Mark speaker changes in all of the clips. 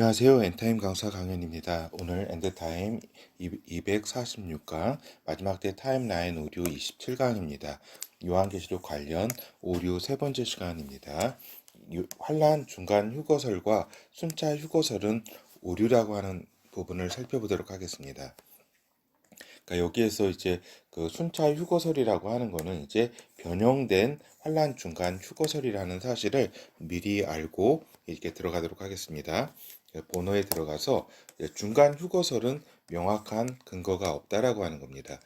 Speaker 1: 안녕하세요. 엔타임 강사 강연입니다. 오늘 엔드타임 246강 마지막 때 타임라인 오류 27강입니다. 요한계시록 관련 오류 세 번째 시간입니다. 환란 중간 휴거설과 순차 휴거설은 오류라고 하는 부분을 살펴보도록 하겠습니다. 그러니까 여기에서 이제 그 순차 휴거설이라고 하는 거는 이제 변형된 환란 중간 휴거설이라는 사실을 미리 알고 이렇게 들어가도록 하겠습니다. 본어에 들어가서 중간 휴거설은 명확한 근거가 없다라고 하는 겁니다.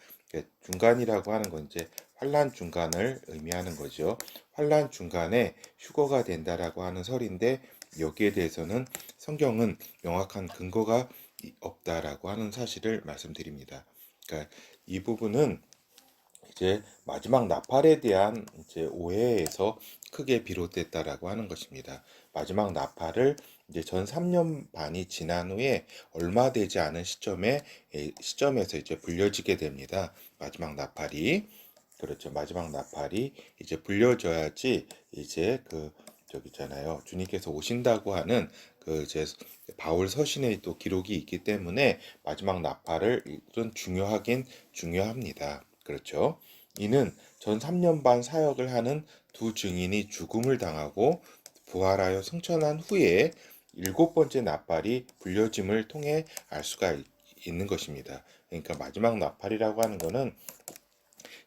Speaker 1: 중간이라고 하는 건 이제 환란 중간을 의미하는 거죠. 환란 중간에 휴거가 된다라고 하는 설인데 여기에 대해서는 성경은 명확한 근거가 없다라고 하는 사실을 말씀드립니다. 그러니까 이 부분은 이제 마지막 나팔에 대한 이제 오해에서 크게 비롯됐다라고 하는 것입니다. 마지막 나팔을 이제 전 3년 반이 지난 후에 얼마 되지 않은 시점에서 이제 불려지게 됩니다. 마지막 나팔이 그렇죠. 마지막 나팔이 이제 불려져야지 이제 저기 있잖아요. 주님께서 오신다고 하는 그 이제 바울 서신에 또 기록이 있기 때문에 마지막 나팔을 중요하긴 중요합니다. 그렇죠. 이는 전 3년 반 사역을 하는 두 증인이 죽음을 당하고 부활하여 승천한 후에 일곱 번째 나팔이 불려짐을 통해 알 수가 있는 것입니다. 그러니까 마지막 나팔이라고 하는 것은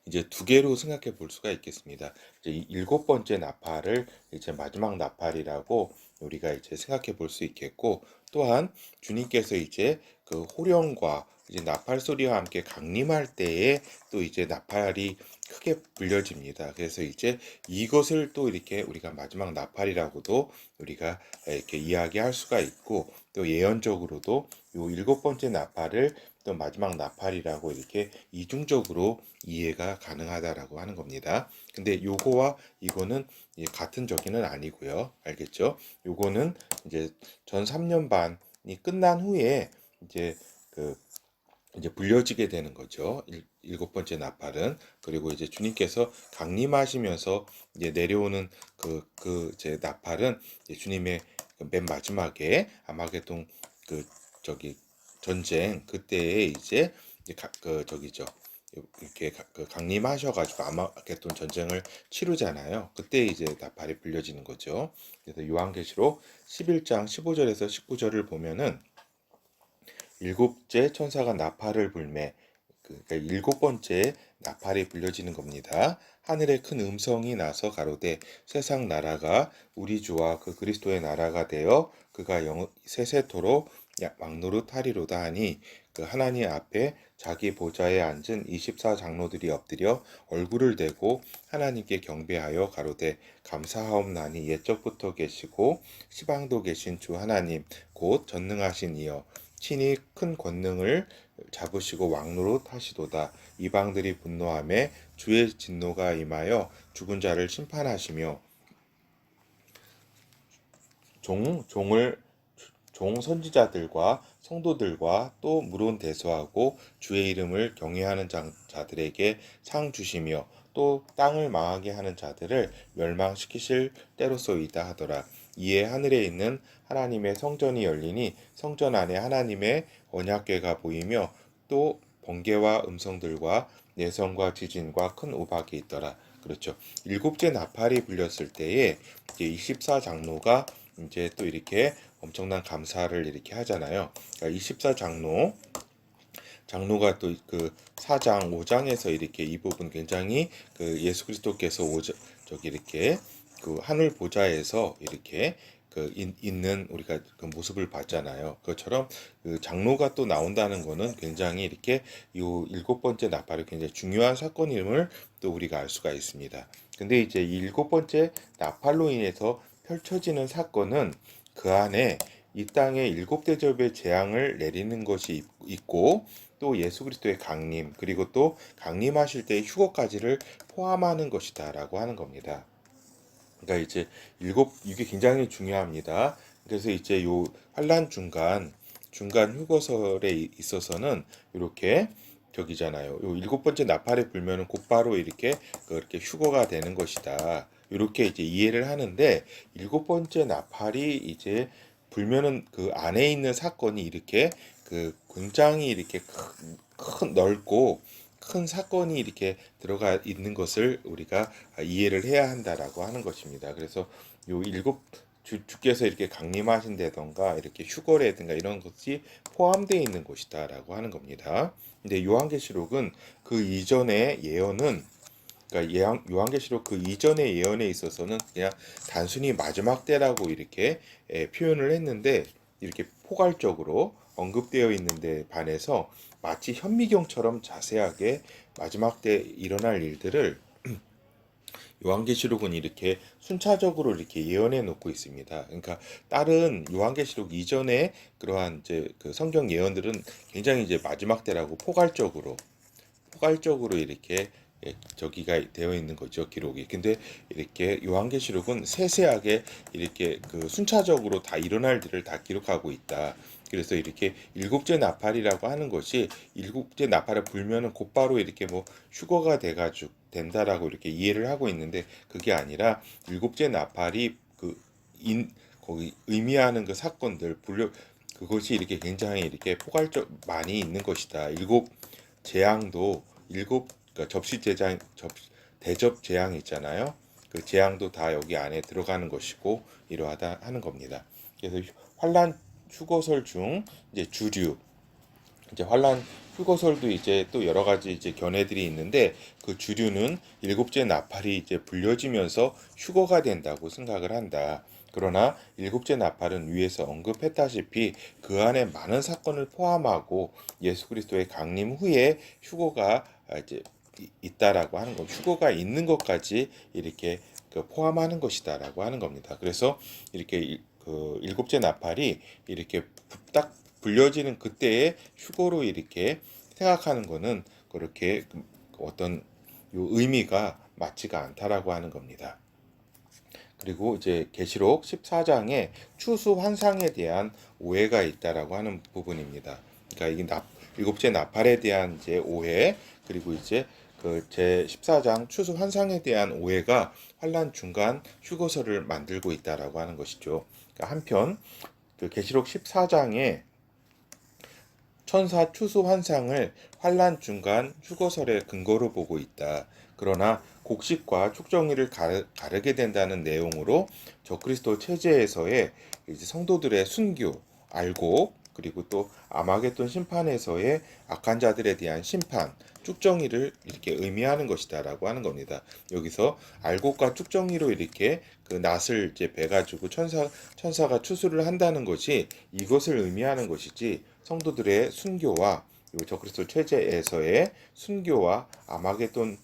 Speaker 1: 이제 두 개로 생각해 볼 수가 있겠습니다. 이제 이 일곱 번째 나팔을 이제 마지막 나팔이라고 우리가 이제 생각해 볼 수 있겠고, 또한 주님께서 이제 그 호령과 이제 나팔 소리와 함께 강림할 때에 또 이제 나팔이 크게 불려집니다. 그래서 이제 이것을 또 이렇게 우리가 마지막 나팔이라고도 우리가 이렇게 이야기할 수가 있고, 또 예언적으로도 요 일곱 번째 나팔을 또 마지막 나팔이라고 이렇게 이중적으로 이해가 가능하다라고 하는 겁니다. 근데 요거와 이거는 같은 저기는 아니고요. 알겠죠? 요거는 이제 전 3년 반이 끝난 후에 이제 이제 불려지게 되는 거죠. 일곱 번째 나팔은. 그리고 이제 주님께서 강림하시면서 이제 내려오는 이제 나팔은 이제 주님의 맨 마지막에 아마겟돈 저기 전쟁 그때에 이제 저기죠. 이렇게 강림하셔가지고 아마겟돈 전쟁을 치르잖아요. 그때 이제 나팔이 불려지는 거죠. 그래서 요한계시록 11장 15절에서 19절을 보면은 일곱째 천사가 나팔을 불매, 그러니까 일곱 번째 나팔이 불려지는 겁니다. 하늘에 큰 음성이 나서 가로되 세상 나라가 우리 주와 그 그리스도의 나라가 되어 그가 세세토록 왕노릇하리로다 하니 그 하나님 앞에 자기 보좌에 앉은 24 장로들이 엎드려 얼굴을 대고 하나님께 경배하여 가로되 감사하옵나니 옛적부터 계시고 시방도 계신 주 하나님 곧 전능하신 이여 친히 큰 권능을 잡으시고 왕노릇 하시도다. 이방들이 분노하며 주의 진노가 임하여 죽은 자를 심판하시며 종을 종 선지자들과 성도들과 또 물론 대수하고 주의 이름을 경외하는 자들에게 상 주시며 또 땅을 망하게 하는 자들을 멸망시키실 때로소이다 하더라. 이에 하늘에 있는 하나님의 성전이 열리니 성전 안에 하나님의 언약궤가 보이며 또 번개와 음성들과 내성과 지진과 큰 우박이 있더라. 그렇죠. 일곱째 나팔이 불렸을 때에 이제 24 장로가 이제 또 이렇게 엄청난 감사를 이렇게 하잖아요. 그러니까 24 장로가 또 그 4장, 5장에서 이렇게 이 부분 굉장히 그 예수 그리스도께서 저기 이렇게 그 하늘 보좌에서 이렇게 있는 우리가 그 모습을 봤잖아요. 그것처럼 그 장로가 또 나온다는 거는 굉장히 이렇게 요 일곱 번째 나팔이 굉장히 중요한 사건임을 또 우리가 알 수가 있습니다. 근데 이제 이 일곱 번째 나팔로 인해서 펼쳐지는 사건은 그 안에 이 땅에 일곱 대접의 재앙을 내리는 것이 있고 또 예수 그리스도의 강림 그리고 또 강림하실 때의 휴거까지를 포함하는 것이다라고 하는 겁니다. 그러니까 이제 이게 굉장히 중요합니다. 그래서 이제 요 환란 중간 휴거설에 있어서는 이렇게 저기잖아요. 요 일곱 번째 나팔에 불면은 곧바로 이렇게 그렇게 휴거가 되는 것이다. 이렇게 이제 이해를 하는데 일곱 번째 나팔이 이제 불면은 그 안에 있는 사건이 이렇게 그 굉장히 이렇게 큰 넓고 큰 사건이 이렇게 들어가 있는 것을 우리가 이해를 해야 한다라고 하는 것입니다. 그래서 요 일곱 주께서 이렇게 강림하신다던가 이렇게 휴거라든가 이런 것이 포함되어 있는 것이다라고 하는 겁니다. 근데 요한계시록은 그 이전의 예언은 그러니까 요한계시록 그 이전의 예언에 있어서는 그냥 단순히 마지막 때라고 이렇게 표현을 했는데 이렇게 포괄적으로 언급되어 있는데 반해서 마치 현미경처럼 자세하게 마지막 때 일어날 일들을 요한계시록은 이렇게 순차적으로 이렇게 예언해 놓고 있습니다. 그러니까 다른 요한계시록 이전에 그러한 이제 그 성경 예언들은 굉장히 이제 마지막 때라고 포괄적으로 이렇게 저기가 되어 있는 거죠, 기록이. 근데 이렇게 요한계시록은 세세하게 이렇게 그 순차적으로 다 일어날 일을 다 기록하고 있다. 그래서 이렇게 일곱째 나팔이라고 하는 것이 일곱째 나팔을 불면은 곧바로 이렇게 뭐 휴거가 돼가지고 된다라고 이렇게 이해를 하고 있는데 그게 아니라 일곱째 나팔이 거기 의미하는 그 사건들 그것이 이렇게 굉장히 이렇게 포괄적 많이 있는 것이다. 일곱 재앙도 그러니까 대접 재앙 있잖아요. 그 재앙도 다 여기 안에 들어가는 것이고 이러하다 하는 겁니다. 그래서 환란 휴거설 중 이제 주류 이제 환란 휴거설도 이제 또 여러 가지 이제 견해들이 있는데 그 주류는 일곱째 나팔이 이제 불려지면서 휴거가 된다고 생각을 한다. 그러나 일곱째 나팔은 위에서 언급했다시피 그 안에 많은 사건을 포함하고 예수 그리스도의 강림 후에 휴거가 이제 있다라고 하는 거, 휴거가 있는 것까지 이렇게 포함하는 것이다라고 하는 겁니다. 그래서 이렇게 그 일곱째 나팔이 이렇게 딱 불려지는 그때의 휴거로 이렇게 생각하는 것은 그렇게 어떤 요 의미가 맞지가 않다라고 하는 겁니다. 그리고 이제 계시록 14장에 추수 환상에 대한 오해가 있다라고 하는 부분입니다. 그러니까 이게 일곱째 나팔에 대한 이제 오해 그리고 이제 그 제 14장 추수 환상에 대한 오해가 환란 중간 휴거설을 만들고 있다라고 하는 것이죠. 그러니까 한편 그 계시록 14장에 천사 추수 환상을 환란 중간 휴거설의 근거로 보고 있다. 그러나 곡식과 축정일을 가르게 된다는 내용으로 적그리스도 체제에서의 이제 성도들의 순교, 알곡, 그리고 또 아마겟돈 심판에서의 악한 자들에 대한 심판, 축정일을 이렇게 의미하는 것이다라고 하는 겁니다. 여기서 알곡과 축정이로 이렇게 그 낫을 이제 베가지고 천사가 추수를 한다는 것이 이것을 의미하는 것이지 성도들의 순교와 적그리스도 체제에서의 순교와 아마겟돈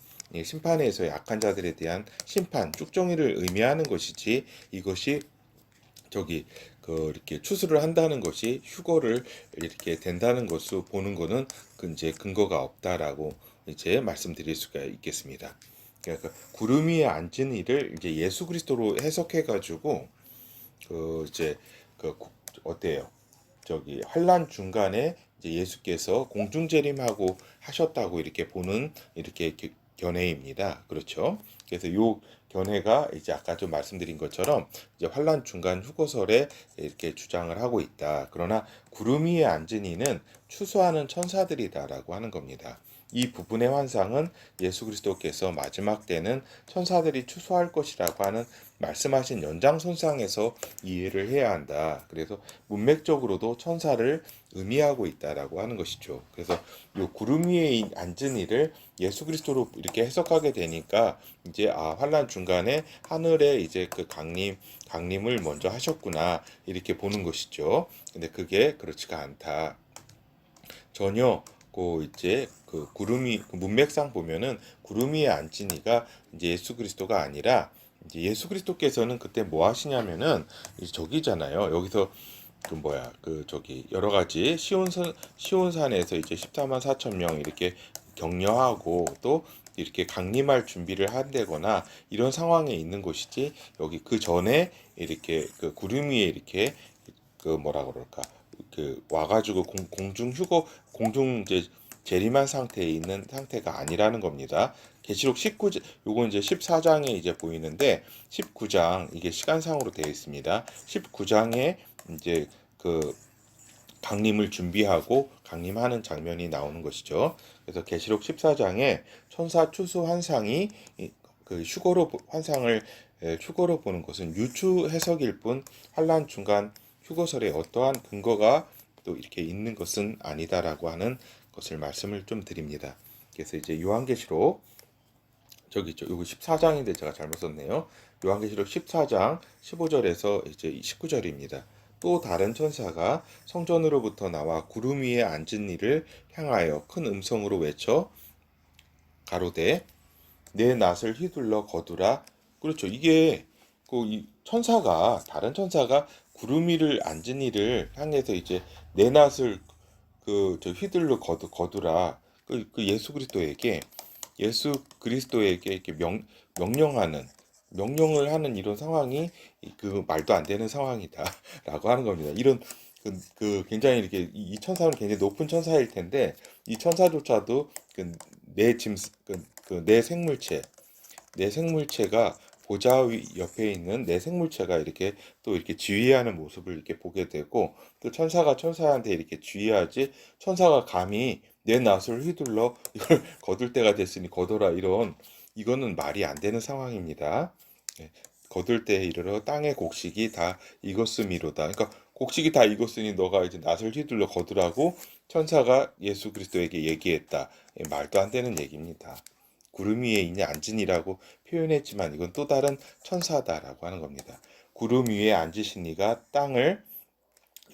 Speaker 1: 심판에서의 악한 자들에 대한 심판, 쭉정이를 의미하는 것이지 이것이 저기 그 이렇게 추수를 한다는 것이 휴거를 이렇게 된다는 것으로 보는 거는 그 이제 근거가 없다라고 이제 말씀드릴 수가 있겠습니다. 그러니까 구름 위에 앉은 이를 이제 예수 그리스도로 해석해 가지고 그 이제 그 어때요? 저기 환란 중간에 이제 예수께서 공중 재림하고 하셨다고 이렇게 보는 이렇게 견해입니다. 그렇죠? 그래서 요 견해가 이제 아까 좀 말씀드린 것처럼 이제 환란 중간 휴거설에 이렇게 주장을 하고 있다. 그러나 구름 위에 앉은 이는 추수하는 천사들이다라고 하는 겁니다. 이 부분의 환상은 예수 그리스도께서 마지막 때는 천사들이 추수할 것이라고 하는 말씀하신 연장선상에서 이해를 해야 한다. 그래서 문맥적으로도 천사를 의미하고 있다라고 하는 것이죠. 그래서 요 구름 위에 앉은 이를 예수 그리스도로 이렇게 해석하게 되니까 이제 환란 중간에 하늘에 이제 그 강림을 먼저 하셨구나 이렇게 보는 것이죠. 근데 그게 그렇지가 않다. 전혀 이제 그 구름이 그 문맥상 보면은 구름 위에 앉은 이가 이제 예수 그리스도가 아니라 이제 예수 그리스도께서는 그때 뭐 하시냐면은 저기잖아요. 여기서 그 뭐야 그 저기 여러 가지 시온산에서 이제 14만 4천 명 이렇게 격려하고 또 이렇게 강림할 준비를 한다거나 이런 상황에 있는 것이지 여기 그 전에 이렇게 그 구름 위에 이렇게 그 뭐라 그럴까 그 와가지고 공중 휴거 공중 이제 재림한 상태에 있는 상태가 아니라는 겁니다. 계시록 19장, 요건 이제 14장에 이제 보이는데 19장 이게 시간상으로 되어 있습니다. 19장에 이제 그 강림을 준비하고 강림하는 장면이 나오는 것이죠. 그래서 계시록 14장에 천사 추수 환상이 그 휴거로 환상을 휴거로 보는 것은 유추 해석일 뿐 환란 중간 휴거설에 어떠한 근거가 또 이렇게 있는 것은 아니다라고 하는 것을 말씀을 좀 드립니다. 그래서 이제 요한계시록 저기 있죠. 요거 14장인데 제가 잘못 썼네요. 요한계시록 14장 15절에서 이제 19절입니다. 또 다른 천사가 성전으로부터 나와 구름 위에 앉은 이를 향하여 큰 음성으로 외쳐 가로되 내 낫을 휘둘러 거두라. 그렇죠. 이게 그 천사가 다른 천사가 구름 위를 앉은 이를 향해서 이제 내 낫을 그 휘둘러 거두라. 그 예수 그리스도에게 이렇게 명령하는 명령을 하는 이런 상황이 그 말도 안 되는 상황이다라고 하는 겁니다. 이런 굉장히 이렇게 이 천사는 굉장히 높은 천사일 텐데 이 천사조차도 내 생물체 내 생물체가 보좌 옆에 있는 내 생물체가 이렇게 또 이렇게 지휘하는 모습을 이렇게 보게 되고 또 천사가 천사한테 이렇게 지휘하지 천사가 감히 내 낫을 휘둘러 이걸 거둘 때가 됐으니 거둬라 이거는 말이 안 되는 상황입니다. 예, 거둘 때에 이르러 땅의 곡식이 다 익었음이로다. 그러니까 곡식이 다 익었으니 너가 이제 낫을 휘둘러 거두라고 천사가 예수 그리스도에게 얘기했다. 예, 말도 안 되는 얘기입니다. 구름 위에 있냐 앉으니라고 표현했지만 이건 또 다른 천사다라고 하는 겁니다. 구름 위에 앉으신 이가 땅을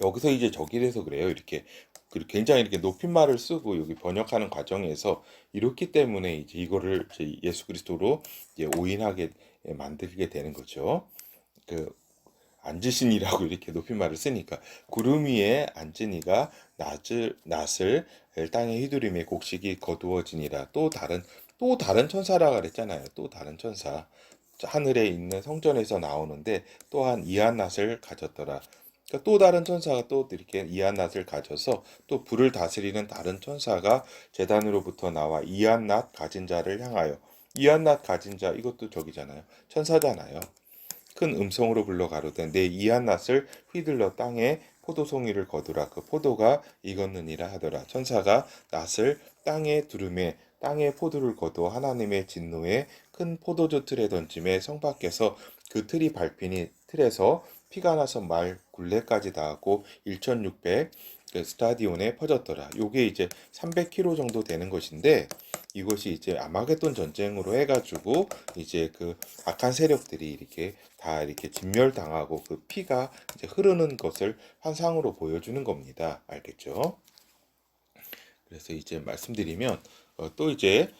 Speaker 1: 여기서 이제 저기에서 그래요. 이렇게 굉장히 이렇게 높임말을 쓰고 여기 번역하는 과정에서 이렇기 때문에 이제 이거를 이제 예수 그리스도로 이제 오인하게 만들게 되는 거죠. 그 앉으시니라고 이렇게 높임말을 쓰니까 구름 위에 앉은 이가 낫을 땅에 휘두림에 곡식이 거두어지니라. 또 다른 천사라 그랬잖아요. 또 다른 천사. 하늘에 있는 성전에서 나오는데 또한 이한낫을 가졌더라. 그러니까 또 다른 천사가 또 이렇게 이한낫을 가져서 또 불을 다스리는 다른 천사가 제단으로부터 나와 이한낫 가진 자를 향하여 이한낫 가진 자 이것도 저기잖아요. 천사잖아요. 큰 음성으로 불러 가로되 내 이한낫을 휘둘러 땅에 포도송이를 거두라. 그 포도가 익었느니라 하더라. 천사가 낫을 땅에 두르매 땅에 포도를 거두어 하나님의 진노에 큰 포도주 틀에 던짐에 성 밖에서 그 틀이 밟히니 틀에서 피가 나서 말 굴레까지 닿았고 1600 스타디온에 퍼졌더라. 요게 이제 300km 정도 되는 것인데 이것이 이제 아마겟돈 전쟁으로 해가지고 이제 그 악한 세력들이 이렇게 다 이렇게 진멸당하고 그 피가 이제 흐르는 것을 환상으로 보여주는 겁니다. 알겠죠? 그래서 이제 말씀드리면 또 이제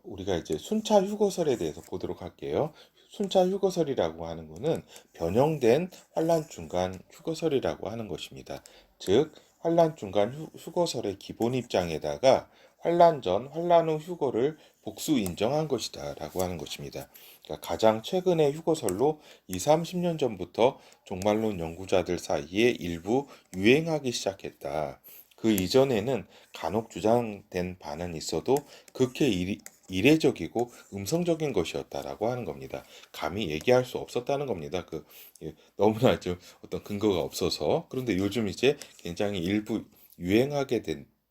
Speaker 1: 우리가 이제 순차 휴거설에 대해서 보도록 할게요. 순차 휴거설이라고 하는 것은 변형된 환란 중간 휴거설이라고 하는 것입니다. 즉 환란 중간 휴거설의 기본 입장에다가 환란 전, 환란 후 휴거를 복수 인정한 것이다라고 하는 것입니다. 그러니까 가장 최근의 휴거설로 2, 30년 전부터 종말론 연구자들 사이에 일부 유행하기 시작했다. 그 이전에는 간혹 주장된 바는 있어도 극히 이례적이고 음성적인 것이었다라고 하는 겁니다. 감히 얘기할 수 없었다는 겁니다. 너무나 좀 어떤 근거가 없어서 그런데 요즘 이제 굉장히 일부 유행하게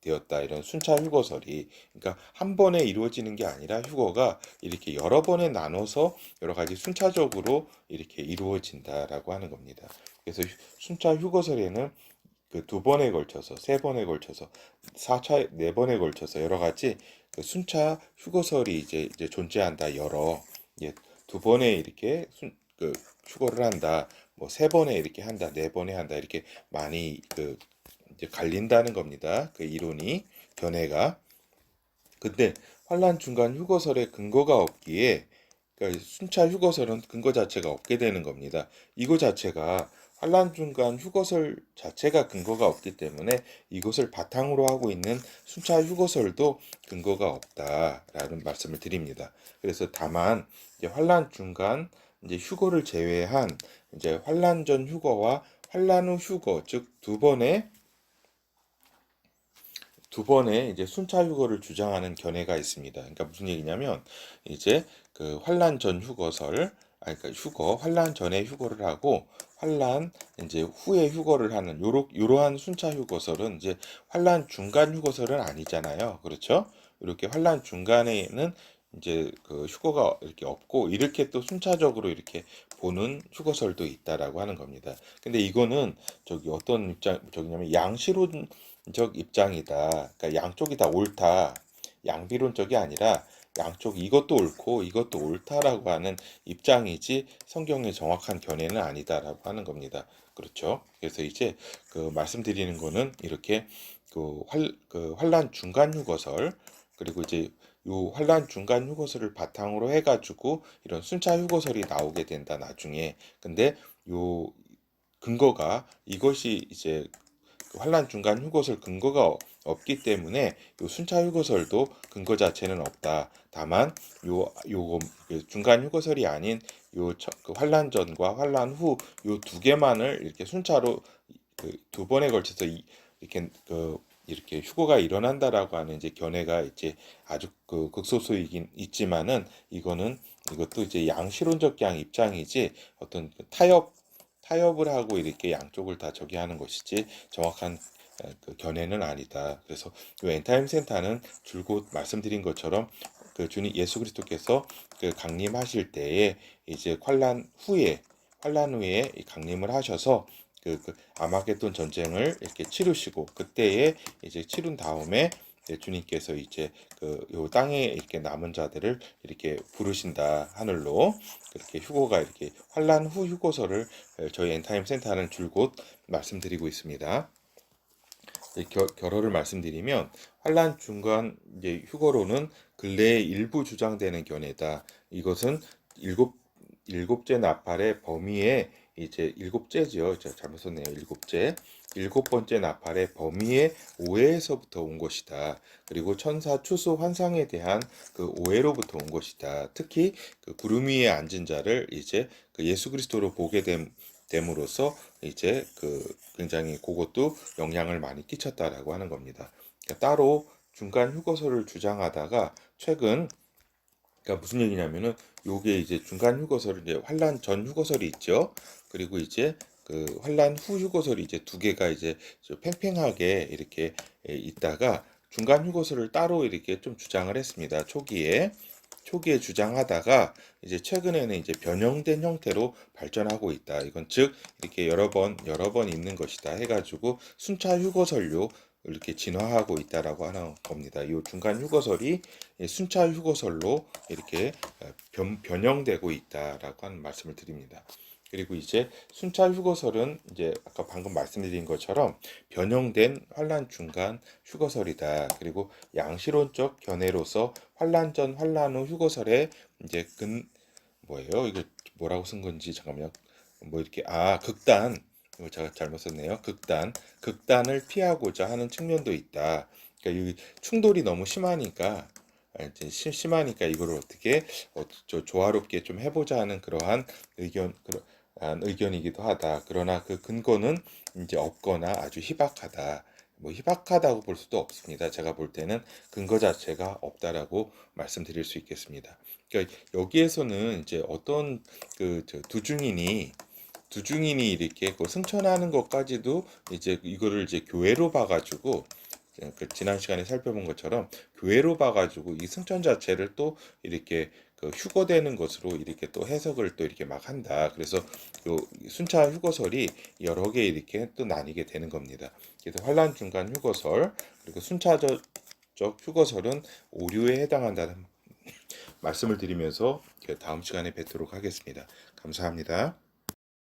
Speaker 1: 되었다 이런 순차 휴거설이 그러니까 한 번에 이루어지는 게 아니라 휴거가 이렇게 여러 번에 나눠서 여러 가지 순차적으로 이렇게 이루어진다라고 하는 겁니다. 그래서 순차 휴거설에는 그 두 번에 걸쳐서 세 번에 걸쳐서 4차 네 번에 걸쳐서 여러 가지 그 순차 휴거설이 이제 존재한다. 두 번에 이렇게 휴거를 한다. 뭐 세 번에 이렇게 한다. 네 번에 한다. 이렇게 많이 이제 갈린다는 겁니다. 그 이론이 견해가. 근데 환란 중간 휴거설에 근거가 없기에 그러니까 순차 휴거설은 근거 자체가 없게 되는 겁니다. 이거 자체가 환란 중간 휴거설 자체가 근거가 없기 때문에 이것을 바탕으로 하고 있는 순차 휴거설도 근거가 없다라는 말씀을 드립니다. 그래서 다만 이제 환란 중간 이제 휴거를 제외한 이제 환란 전 휴거와 환란 후 휴거 즉 두 번의 두 번의 이제 순차 휴거를 주장하는 견해가 있습니다. 그러니까 무슨 얘기냐면 이제 그 환란 전 휴거설, 그러니까 휴거, 환란 전에 휴거를 하고 환란 이제 후에 휴거를 하는 요러한 순차 휴거설은 이제 환란 중간 휴거설은 아니잖아요. 그렇죠? 이렇게 환란 중간에는 이제 그 휴거가 이렇게 없고 이렇게 또 순차적으로 이렇게 보는 휴거설도 있다라고 하는 겁니다. 근데 이거는 저기 어떤 입장 저기냐면 양시론적 입장이다. 그러니까 양쪽이 다 옳다. 양비론적이 아니라 양쪽 이것도 옳고 이것도 옳다라고 하는 입장이지 성경의 정확한 견해는 아니다라고 하는 겁니다. 그렇죠? 그래서 이제 그 말씀드리는 거는 이렇게 그 환란 중간 휴거설 그리고 이제 요 환란 중간 휴거설을 바탕으로 해가지고 이런 순차 휴거설이 나오게 된다 나중에. 근데 요 근거가 이것이 이제 그 환란 중간 휴거설 근거가 없기 때문에 요 순차 휴거설도 근거 자체는 없다. 다만 요거 중간 휴거설이 아닌 그 환란 전과 환란 후 요 두 개만을 이렇게 순차로 그 두 번에 걸쳐서 이렇게 이렇게 휴거가 일어난다라고 하는 이제 견해가 이제 아주 그 극소수이긴 있지만은 이것도 이제 양시론적 양 입장이지 어떤 그 타협을 하고 이렇게 양쪽을 다 저기 하는 것이지 정확한 그 견해는 아니다. 그래서 이 엔타임 센터는 줄곧 말씀드린 것처럼 그 주님 예수 그리스도께서 그 강림하실 때에 이제 환란 후에 강림을 하셔서 그 아마겟돈 전쟁을 이렇게 치르시고 그때에 이제 치른 다음에 주님께서 이제 그 요 땅에 이렇게 남은 자들을 이렇게 부르신다 하늘로 그렇게 휴거가 이렇게 환란 후 휴거설을 저희 엔타임 센터는 줄곧 말씀드리고 있습니다. 결어를 말씀드리면 환란 중간 이제 휴거로는 근래에 일부 주장되는 견해다. 이것은 일곱째 나팔의 범위에 이제 일곱째죠. 잘못 썼네요. 일곱 번째 나팔의 범위의 오해에서부터 온 것이다. 그리고 천사 추수 환상에 대한 그 오해로부터 온 것이다. 특히 그 구름 위에 앉은 자를 이제 그 예수 그리스도로 보게 됨으로써 이제 그 굉장히 그것도 영향을 많이 끼쳤다라고 하는 겁니다. 그러니까 따로 중간 휴거설을 주장하다가 최근 그러니까 무슨 얘기냐면은 요게 이제 중간 휴거설은 이제 환란 전 휴거설이 있죠. 그리고 이제 그 환란 후 휴거설이 이제 두 개가 이제 팽팽하게 이렇게 있다가 중간 휴거설을 따로 이렇게 좀 주장을 했습니다. 초기에 주장하다가 이제 최근에는 이제 변형된 형태로 발전하고 있다. 이건 즉 이렇게 여러 번 있는 것이다 해가지고 순차 휴거설로 이렇게 진화하고 있다라고 하는 겁니다. 이 중간 휴거설이 순차 휴거설로 이렇게 변형되고 있다라고 하는 말씀을 드립니다. 그리고 이제 순차 휴거설은 이제 아까 방금 말씀드린 것처럼 변형된 환란 중간 휴거설이다. 그리고 양시론적 견해로서 환란 전 환란 후 휴거설의 이제 뭐예요? 이거 뭐라고 쓴 건지 잠깐만요. 뭐 이렇게 극단 이거 제가 잘못 썼네요. 극단을 피하고자 하는 측면도 있다. 그러니까 이 충돌이 너무 심하니까 이제 심하니까 이걸 어떻게 조화롭게 좀 해보자 하는 그러한 의견이기도 하다. 그러나 그 근거는 이제 없거나 아주 희박하다. 뭐 희박하다고 볼 수도 없습니다. 제가 볼 때는 근거 자체가 없다라고 말씀드릴 수 있겠습니다. 그러니까 여기에서는 이제 어떤 두 증인이 이렇게 그 승천하는 것까지도 이제 이거를 이제 교회로 봐가지고 그 지난 시간에 살펴본 것처럼 교회로 봐가지고 이 승천 자체를 또 이렇게 그 휴거되는 것으로 이렇게 또 해석을 또 이렇게 막 한다. 그래서 요 순차 휴거설이 여러 개 이렇게 또 나뉘게 되는 겁니다. 그래서 환란 중간 휴거설 그리고 순차적 휴거설은 오류에 해당한다는 말씀을 드리면서 다음 시간에 뵙도록 하겠습니다. 감사합니다.